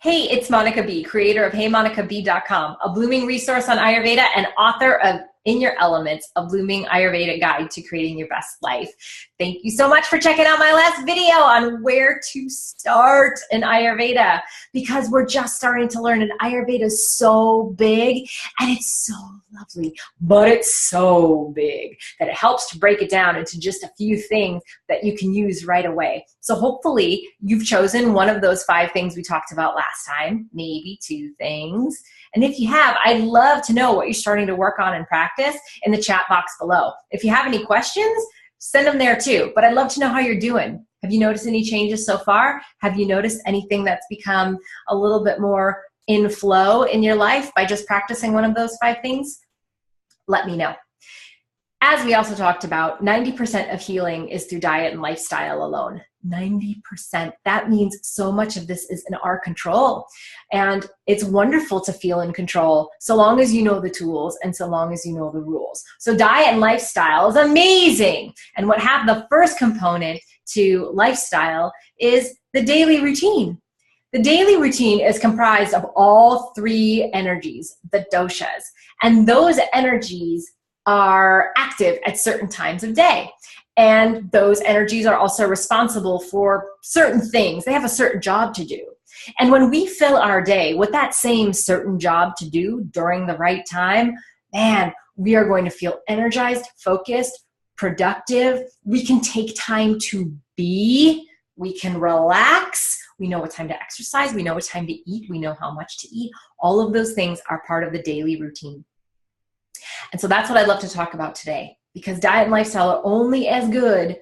Hey, it's Monica B, creator of HeyMonicaB.com, a blooming resource on Ayurveda and author of In Your Elements, a blooming Ayurveda guide to creating your best life. Thank you so much for checking out my last video on where to start in Ayurveda, because we're just starting to learn, and Ayurveda is so big and it's so lovely, but it's so big that it helps to break it down into just a few things that you can use right away. So hopefully you've chosen one of those 5 things we talked about last time, maybe 2 things. And if you have, I'd love to know what you're starting to work on and practice in the chat box below. If you have any questions, send them there too. But I'd love to know how you're doing. Have you noticed any changes so far? Have you noticed anything that's become a little bit more in flow in your life by just practicing one of those 5 things? Let me know. As we also talked about, 90% of healing is through diet and lifestyle alone. 90%. That means so much of this is in our control. And it's wonderful to feel in control so long as you know the tools and so long as you know the rules. So diet and lifestyle is amazing. And what happened, the first component to lifestyle is the daily routine. The daily routine is comprised of all 3 energies, the doshas. And those energies are active at certain times of day. And those energies are also responsible for certain things. They have a certain job to do. And when we fill our day with that same certain job to do during the right time, man, we are going to feel energized, focused, productive. We can take time to be. We can relax. We know what time to exercise. We know what time to eat. We know how much to eat. All of those things are part of the daily routine. And so that's what I'd love to talk about today, because diet and lifestyle are only as good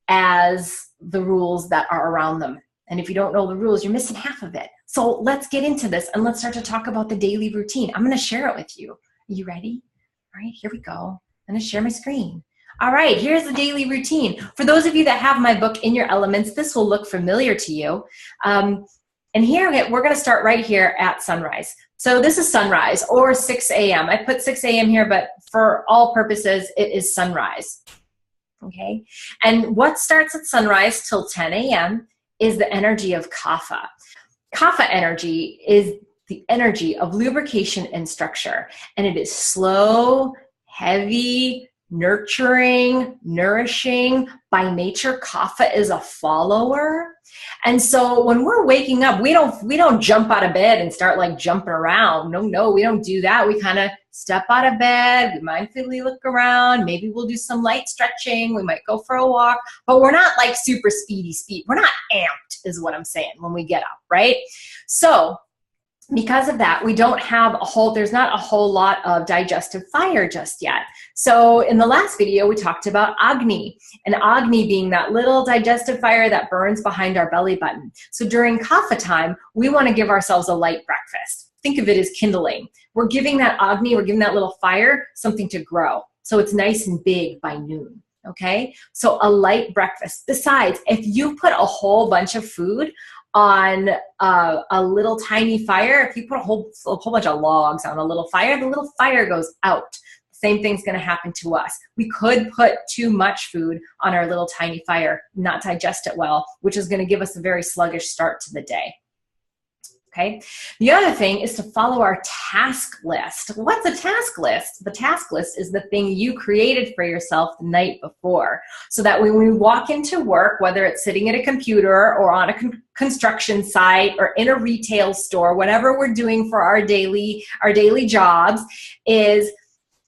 as the rules that are around them. And if you don't know the rules, you're missing half of it. So let's get into this and let's start to talk about the daily routine. I'm going to share it with you. Are you ready? All right, here we go. I'm going to share my screen. All right, here's the daily routine. For those of you that have my book, In Your Elements, this will look familiar to you. And here, we're going to start right here at sunrise. So this is sunrise or 6 a.m. I put 6 a.m. here, but for all purposes, it is sunrise. Okay? And what starts at sunrise till 10 a.m. is the energy of kapha. Kapha energy is the energy of lubrication and structure. And it is slow, heavy, nurturing, nourishing. By nature, kapha is a follower. And so when we're waking up, we don't jump out of bed and start like jumping around. No, we don't do that. We kind of step out of bed, we mindfully look around, maybe we'll do some light stretching, we might go for a walk, but we're not like super speed. We're not amped is what I'm saying when we get up, right? So because of that, we don't have there's not a whole lot of digestive fire just yet. So in the last video, we talked about Agni, and Agni being that little digestive fire that burns behind our belly button. So during kapha time, we want to give ourselves a light breakfast. Think of it as kindling. We're giving that Agni, we're giving that little fire something to grow. So it's nice and big by noon. Okay, so a light breakfast. Besides, if you put a whole bunch of food on a little tiny fire, if you put a whole bunch of logs on a little fire, the little fire goes out. Same thing's going to happen to us. We could put too much food on our little tiny fire, not digest it well, which is going to give us a very sluggish start to the day. Okay. The other thing is to follow our task list. What's a task list? The task list is the thing you created for yourself the night before, so that when we walk into work, whether it's sitting at a computer or on a construction site or in a retail store, whatever we're doing for our daily jobs, is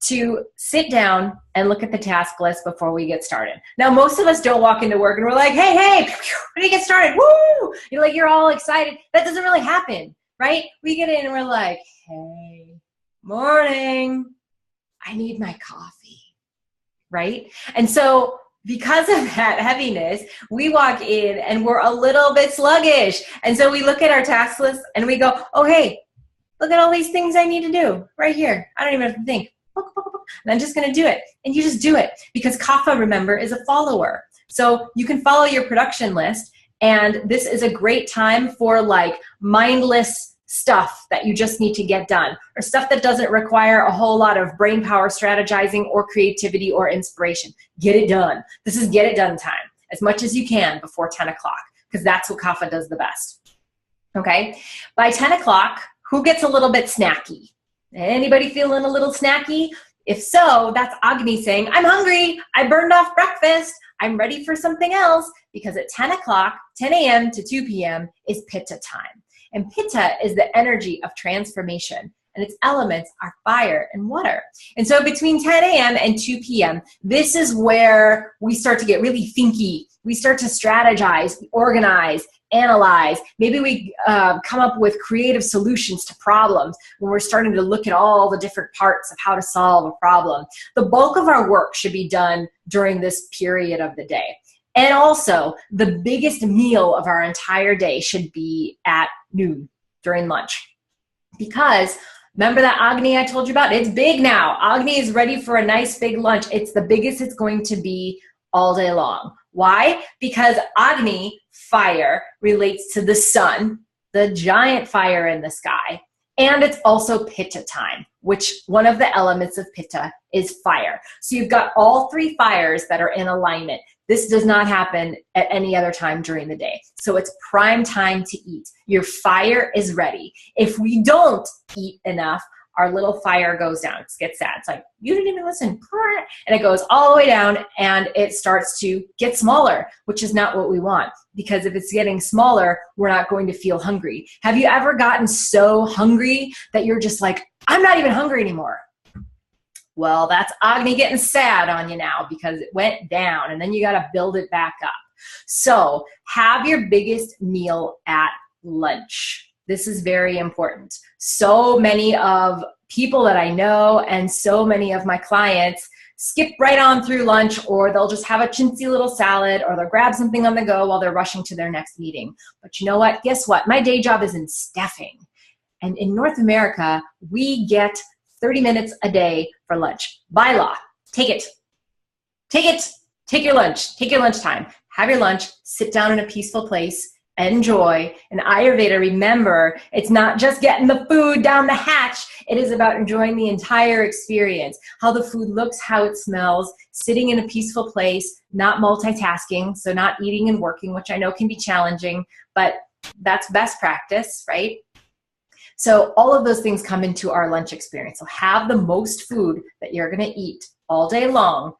to sit down and look at the task list before we get started. Now, most of us don't walk into work and we're like, hey, ready to get started, woo! You're all excited. That doesn't really happen, right? We get in and we're like, hey, morning, I need my coffee, right? And so because of that heaviness, we walk in and we're a little bit sluggish. And so we look at our task list and we go, oh, hey, look at all these things I need to do right here. I don't even have to think. And I'm just going to do it. And you just do it, because kapha, remember, is a follower. So you can follow your production list, and this is a great time for like mindless stuff that you just need to get done, or stuff that doesn't require a whole lot of brain power, strategizing, or creativity or inspiration. Get it done. This is get it done time as much as you can before 10 o'clock, because that's what kapha does the best. Okay. By 10 o'clock, who gets a little bit snacky? Anybody feeling a little snacky? If so, that's Agni saying, I'm hungry. I burned off breakfast. I'm ready for something else, because at 10 o'clock, 10 a.m. to 2 p.m. is Pitta time. And Pitta is the energy of transformation, and its elements are fire and water. And so between 10 a.m. and 2 p.m., this is where we start to get really thinky. We start to strategize, organize, analyze. Maybe we come up with creative solutions to problems when we're starting to look at all the different parts of how to solve a problem. The bulk of our work should be done during this period of the day. And also, the biggest meal of our entire day should be at noon, during lunch. Because remember that Agni I told you about? It's big now. Agni is ready for a nice big lunch. It's the biggest it's going to be all day long. Why? Because Agni, fire, relates to the sun, the giant fire in the sky. And it's also Pitta time, which one of the elements of Pitta is fire. So you've got all three fires that are in alignment. This does not happen at any other time during the day. So it's prime time to eat. Your fire is ready. If we don't eat enough, our little fire goes down. It gets sad. It's like, you didn't even listen. And it goes all the way down, and it starts to get smaller, which is not what we want. Because if it's getting smaller, we're not going to feel hungry. Have you ever gotten so hungry that you're just like, I'm not even hungry anymore? Well, that's Agni getting sad on you now, because it went down, and then you got to build it back up. So have your biggest meal at lunch. This is very important. So many of people that I know and so many of my clients skip right on through lunch, or they'll just have a chintzy little salad, or they'll grab something on the go while they're rushing to their next meeting. But you know what? Guess what? My day job is in staffing. And in North America, we get 30 minutes a day for lunch. By law. Take it. Take it. Take your lunch. Take your lunchtime. Have your lunch. Sit down in a peaceful place. Enjoy. In Ayurveda, remember, it's not just getting the food down the hatch. It is about enjoying the entire experience. How the food looks, how it smells, sitting in a peaceful place, not multitasking, so not eating and working, which I know can be challenging, but that's best practice, right? So all of those things come into our lunch experience. So have the most food that you're going to eat all day long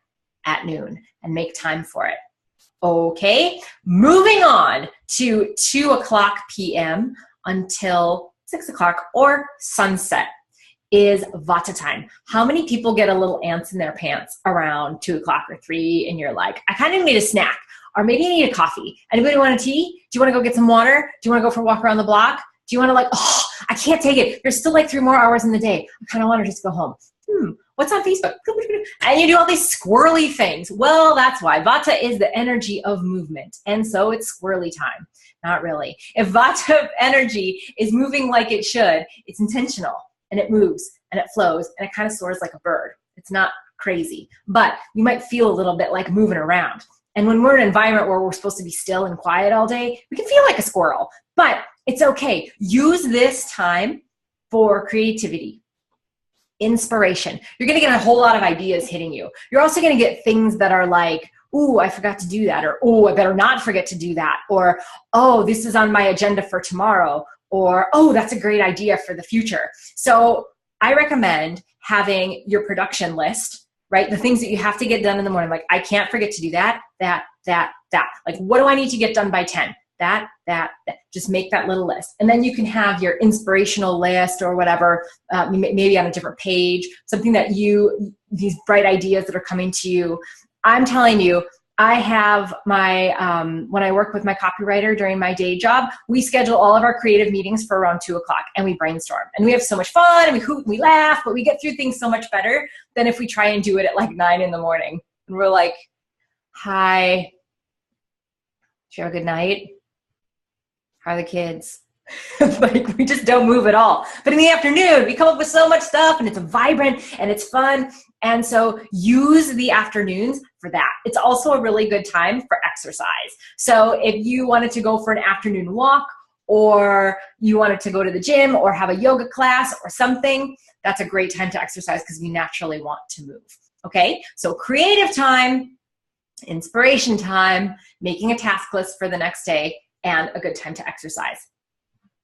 at noon, and make time for it. Okay, moving on to 2 o'clock p.m. until 6 o'clock or sunset is Vata time. How many people get a little ants in their pants around 2 o'clock or 3 and you're like, I kind of need a snack, or maybe I need a coffee. Anybody want a tea? Do you want to go get some water? Do you want to go for a walk around the block? Do you want to like, oh, I can't take it. There's still like 3 more hours in the day. I kind of want to just go home. What's on Facebook? And you do all these squirrely things. Well, that's why. Vata is the energy of movement. And so it's squirrely time. Not really. If Vata energy is moving like it should, it's intentional, and it moves and it flows and it kind of soars like a bird. It's not crazy, but you might feel a little bit like moving around. And when we're in an environment where we're supposed to be still and quiet all day, we can feel like a squirrel, but it's okay. Use this time for creativity. Inspiration. You're going to get a whole lot of ideas hitting you. You're also going to get things that are like, ooh, I forgot to do that, or ooh, I better not forget to do that, or oh, this is on my agenda for tomorrow, or oh, that's a great idea for the future. So I recommend having your production list, right? The things that you have to get done in the morning. Like, I can't forget to do that. Like, what do I need to get done by 10? That. Just make that little list. And then you can have your inspirational list or whatever, maybe on a different page, something that these bright ideas that are coming to you. I'm telling you, I have my, when I work with my copywriter during my day job, we schedule all of our creative meetings for around 2 o'clock, and we brainstorm, and we have so much fun, and we hoot and we laugh, but we get through things so much better than if we try and do it at like 9 in the morning. And we're like, hi, did you have a good night? How are the kids? Like, we just don't move at all. But in the afternoon, we come up with so much stuff, and it's vibrant and it's fun. And so use the afternoons for that. It's also a really good time for exercise. So if you wanted to go for an afternoon walk, or you wanted to go to the gym or have a yoga class or something, that's a great time to exercise, because we naturally want to move. Okay? So creative time, inspiration time, making a task list for the next day, and a good time to exercise.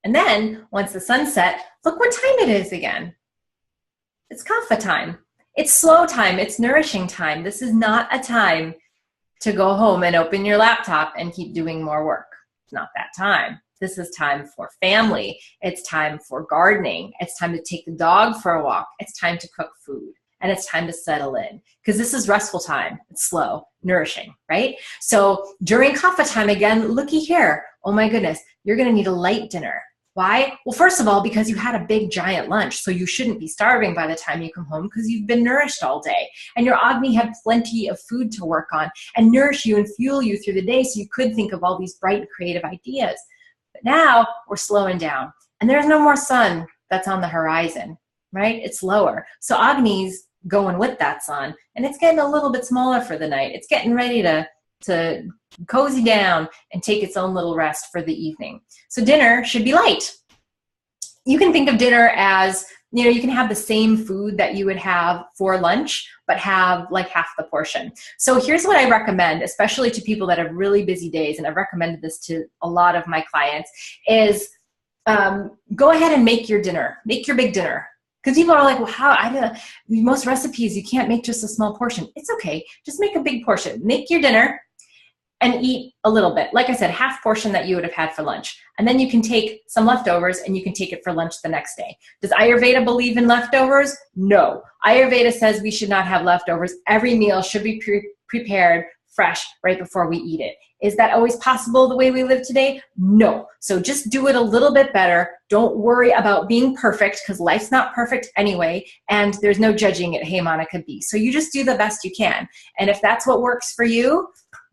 And then once the sun's set, look what time it is again. It's kapha time. It's slow time. It's nourishing time. This is not a time to go home and open your laptop and keep doing more work. It's not that time. This is time for family. It's time for gardening. It's time to take the dog for a walk. It's time to cook food. And it's time to settle in, because this is restful time. It's slow, nourishing, right? So during kapha time, again, looky here. Oh my goodness, you're gonna need a light dinner. Why? Well, first of all, because you had a big giant lunch, so you shouldn't be starving by the time you come home because you've been nourished all day. And your Agni had plenty of food to work on and nourish you and fuel you through the day so you could think of all these bright and creative ideas. But now we're slowing down and there's no more sun that's on the horizon, right? It's lower. So Agni's going with that sun and it's getting a little bit smaller for the night. It's getting ready to cozy down and take its own little rest for the evening. So dinner should be light. You can think of dinner as, you know, you can have the same food that you would have for lunch, but have like half the portion. So here's what I recommend, especially to people that have really busy days, and I've recommended this to a lot of my clients, is go ahead and make your dinner. Make your big dinner. Because people are like, well, how? Most recipes, you can't make just a small portion. It's okay. Just make a big portion. Make your dinner and eat a little bit. Like I said, half portion that you would have had for lunch. And then you can take some leftovers and you can take it for lunch the next day. Does Ayurveda believe in leftovers? No. Ayurveda says we should not have leftovers. Every meal should be prepared fresh right before we eat it. Is that always possible the way we live today? No. So just do it a little bit better. Don't worry about being perfect, because life's not perfect anyway, and there's no judging at HeyMonicaB. So you just do the best you can. And if that's what works for you,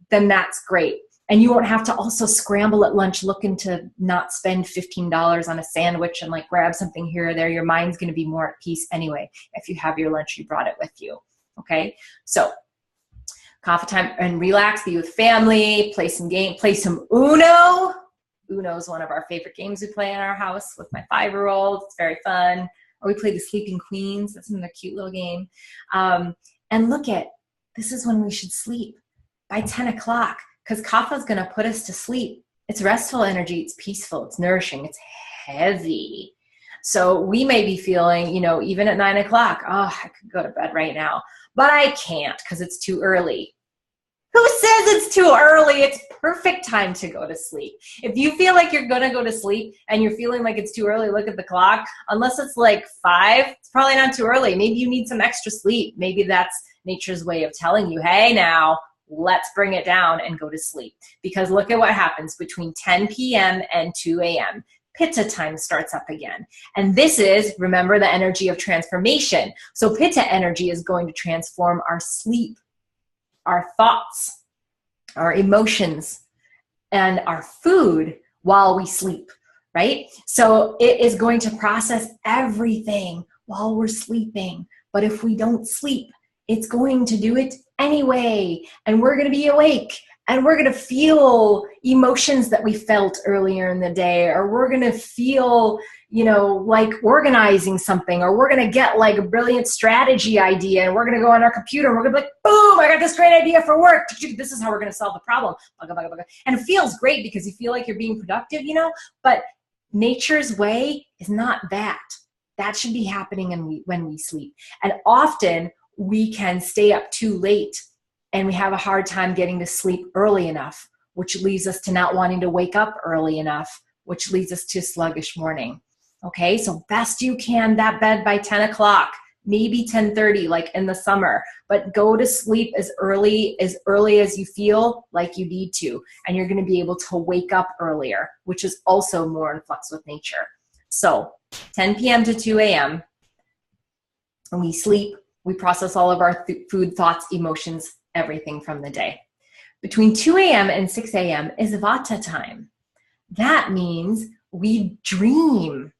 then that's great. And you won't have to also scramble at lunch looking to not spend $15 on a sandwich and like grab something here or there. Your mind's going to be more at peace anyway if you have your lunch, you brought it with you. Okay? So kapha time and relax, be with family, play some game, play some Uno. Uno is one of our favorite games we play in our house with my 5-year-old. It's very fun. Or we play the Sleeping Queens. That's another cute little game. And look at, this is when we should sleep, by 10 o'clock, because kapha is going to put us to sleep. It's restful energy. It's peaceful. It's nourishing. It's heavy. So we may be feeling, you know, even at 9 o'clock, oh, I could go to bed right now, but I can't because it's too early. Who says it's too early? It's perfect time to go to sleep. If you feel like you're going to go to sleep and you're feeling like it's too early, look at the clock. Unless it's like 5, it's probably not too early. Maybe you need some extra sleep. Maybe that's nature's way of telling you, hey, now let's bring it down and go to sleep. Because look at what happens between 10 p.m. and 2 a.m. Pitta time starts up again. And this is, remember, the energy of transformation. So Pitta energy is going to transform our sleep, our thoughts, our emotions, and our food while we sleep, right? So it is going to process everything while we're sleeping. But if we don't sleep, it's going to do it anyway. And we're going to be awake. And we're going to feel emotions that we felt earlier in the day, or we're going to feel, you know, like organizing something, or we're going to get like a brilliant strategy idea, and we're going to go on our computer and we're going to be like, boom, I got this great idea for work. This is how we're going to solve the problem. And it feels great because you feel like you're being productive, you know, but nature's way is not that. That should be happening when we sleep. And often we can stay up too late and we have a hard time getting to sleep early enough, which leads us to not wanting to wake up early enough, which leads us to a sluggish morning. Okay, so best you can that bed by 10 o'clock, maybe 10:30, like in the summer, but go to sleep as early as you feel like you need to, and you're going to be able to wake up earlier, which is also more in flux with nature. So 10 p.m. to 2 a.m. when we sleep, we process all of our food, thoughts, emotions, everything from the day. Between 2 a.m. and 6 a.m. is Vata time. That means we dream,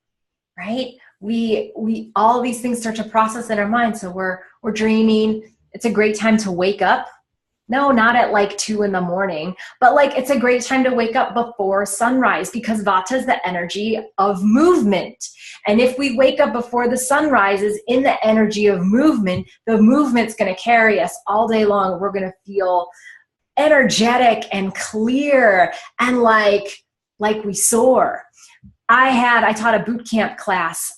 right? We all these things start to process in our mind. So we're dreaming. It's a great time to wake up. No, not at like 2 in the morning, but like it's a great time to wake up before sunrise, because Vata is the energy of movement. And if we wake up before the sun rises in the energy of movement, the movement's going to carry us all day long. We're going to feel energetic and clear and like we soar. I taught a boot camp class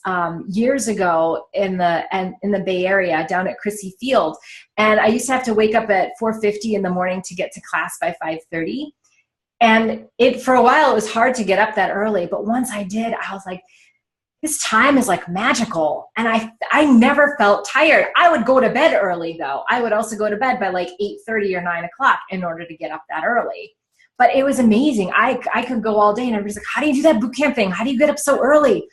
years ago in the Bay Area down at Crissy Field. And I used to have to wake up at 4:50 in the morning to get to class by 5:30. And for a while, it was hard to get up that early. But once I did, I was like, this time is like magical. And I never felt tired. I would go to bed early though. I would also go to bed by like 8:30 or 9 o'clock in order to get up that early. But it was amazing. I could go all day and everybody's like, how do you do that boot camp thing? How do you get up so early?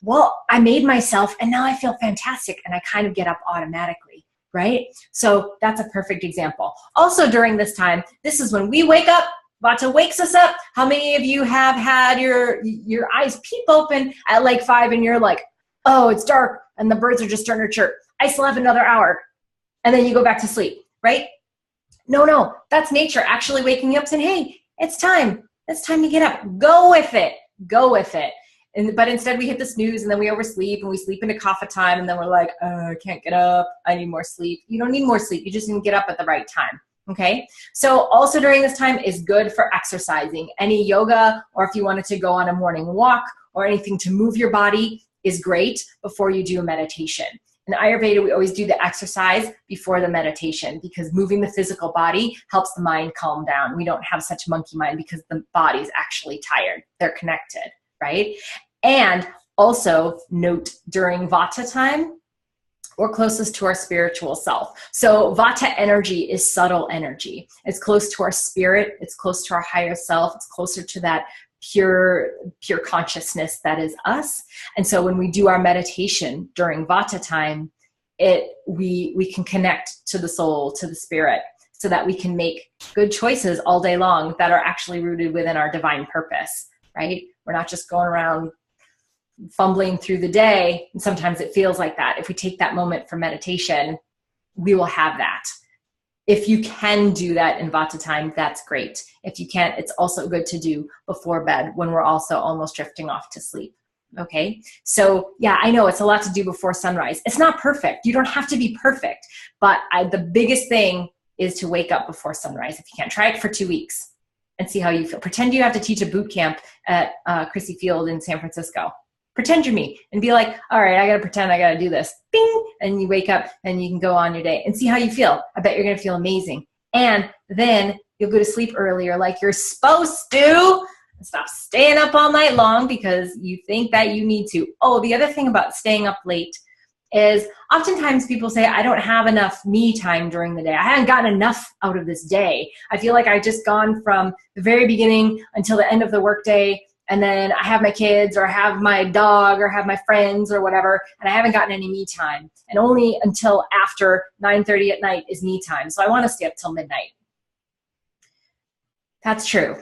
Well, I made myself and now I feel fantastic and I kind of get up automatically, right? So that's a perfect example. Also during this time, this is when we wake up. Vata wakes us up. How many of you have had your eyes peep open at like 5 and you're like, oh, it's dark and the birds are just starting to chirp. I still have another hour. And then you go back to sleep, right? No, that's nature actually waking you up saying, hey, it's time. It's time to get up. Go with it. Go with it. But instead we hit the snooze and then we oversleep and we sleep into kapha time and then we're like, I can't get up. I need more sleep. You don't need more sleep. You just need to get up at the right time. Okay, so also during this time is good for exercising. Any yoga, or if you wanted to go on a morning walk or anything to move your body is great before you do a meditation. In Ayurveda, we always do the exercise before the meditation because moving the physical body helps the mind calm down. We don't have such monkey mind because the body's actually tired. They're connected, right? And also note during Vata time, we're closest to our spiritual self. So Vata energy is subtle energy. It's close to our spirit. It's close to our higher self. It's closer to that pure consciousness that is us. And so when we do our meditation during Vata time, we can connect to the soul, to the spirit, so that we can make good choices all day long that are actually rooted within our divine purpose, right? We're not just going around fumbling through the day, and sometimes it feels like that. If we take that moment for meditation, we will have that. If you can do that in Vata time, that's great. If you can't, it's also good to do before bed when we're also almost drifting off to sleep. Okay, so yeah, I know it's a lot to do before sunrise. It's not perfect. You don't have to be perfect, but the biggest thing is to wake up before sunrise. If you can't, try it for 2 weeks and see how you feel. Pretend you have to teach a boot camp at Crissy Field in San Francisco. Pretend you're me and be like, all right, I got to pretend I got to do this. Bing! And you wake up and you can go on your day and see how you feel. I bet you're going to feel amazing. And then you'll go to sleep earlier like you're supposed to. And stop staying up all night long because you think that you need to. Oh, the other thing about staying up late is oftentimes people say, I don't have enough me time during the day. I haven't gotten enough out of this day. I feel like I've just gone from the very beginning until the end of the workday. And then I have my kids or I have my dog or have my friends or whatever, and I haven't gotten any me time. And only until after 9:30 at night is me time. So I want to stay up till midnight. That's true.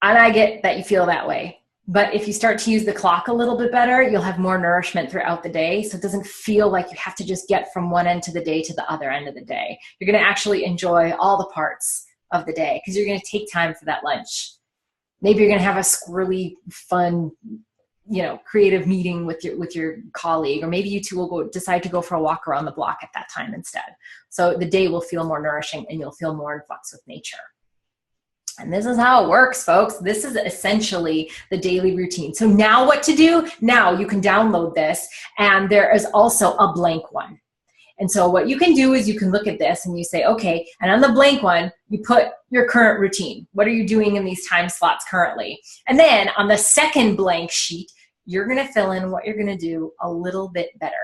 And I get that you feel that way. But if you start to use the clock a little bit better, you'll have more nourishment throughout the day. So it doesn't feel like you have to just get from one end of the day to the other end of the day. You're going to actually enjoy all the parts of the day because you're going to take time for that lunch. Maybe you're going to have a squirrely, fun, creative meeting with your colleague, or maybe you two will decide to go for a walk around the block at that time instead. So the day will feel more nourishing and you'll feel more in flux with nature. And this is how it works, folks. This is essentially the daily routine. So now what to do? Now you can download this, and there is also a blank one. And so what you can do is you can look at this and you say, okay, and on the blank one, you put your current routine. What are you doing in these time slots currently? And then on the second blank sheet, you're going to fill in what you're going to do a little bit better.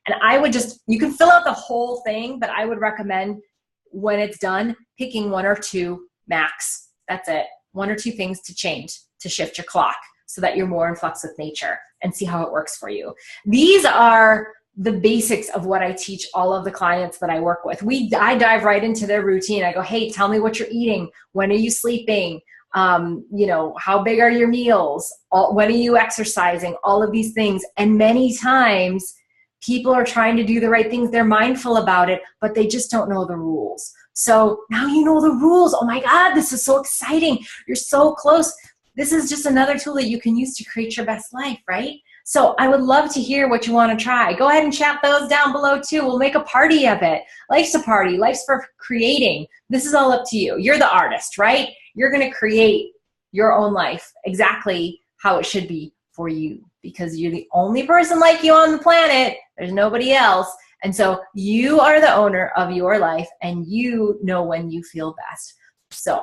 And I would you can fill out the whole thing, but I would recommend when it's done, picking 1 or 2 max. That's it. 1 or 2 things to change, to shift your clock so that you're more in flux with nature and see how it works for you. These are the basics of what I teach all of the clients that I work with. I dive right into their routine. I go, hey, tell me what you're eating. When are you sleeping? How big are your meals? When are you exercising? All of these things. And many times people are trying to do the right things. They're mindful about it, but they just don't know the rules. So now you know the rules. Oh my God, this is so exciting. You're so close. This is just another tool that you can use to create your best life, right? So I would love to hear what you want to try. Go ahead and chat those down below too. We'll make a party of it. Life's a party. Life's for creating. This is all up to you. You're the artist, right? You're going to create your own life exactly how it should be for you, because you're the only person like you on the planet. There's nobody else. And so you are the owner of your life, and you know when you feel best. So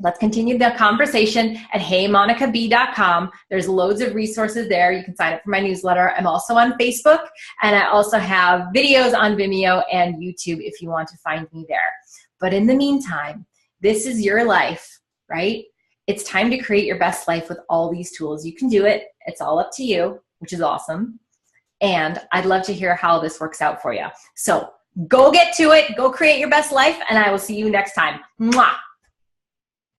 let's continue the conversation at HeyMonicaB.com. There's loads of resources there. You can sign up for my newsletter. I'm also on Facebook, and I also have videos on Vimeo and YouTube if you want to find me there. But in the meantime, this is your life, right? It's time to create your best life with all these tools. You can do it. It's all up to you, which is awesome. And I'd love to hear how this works out for you. So go get to it. Go create your best life, and I will see you next time. Mwah!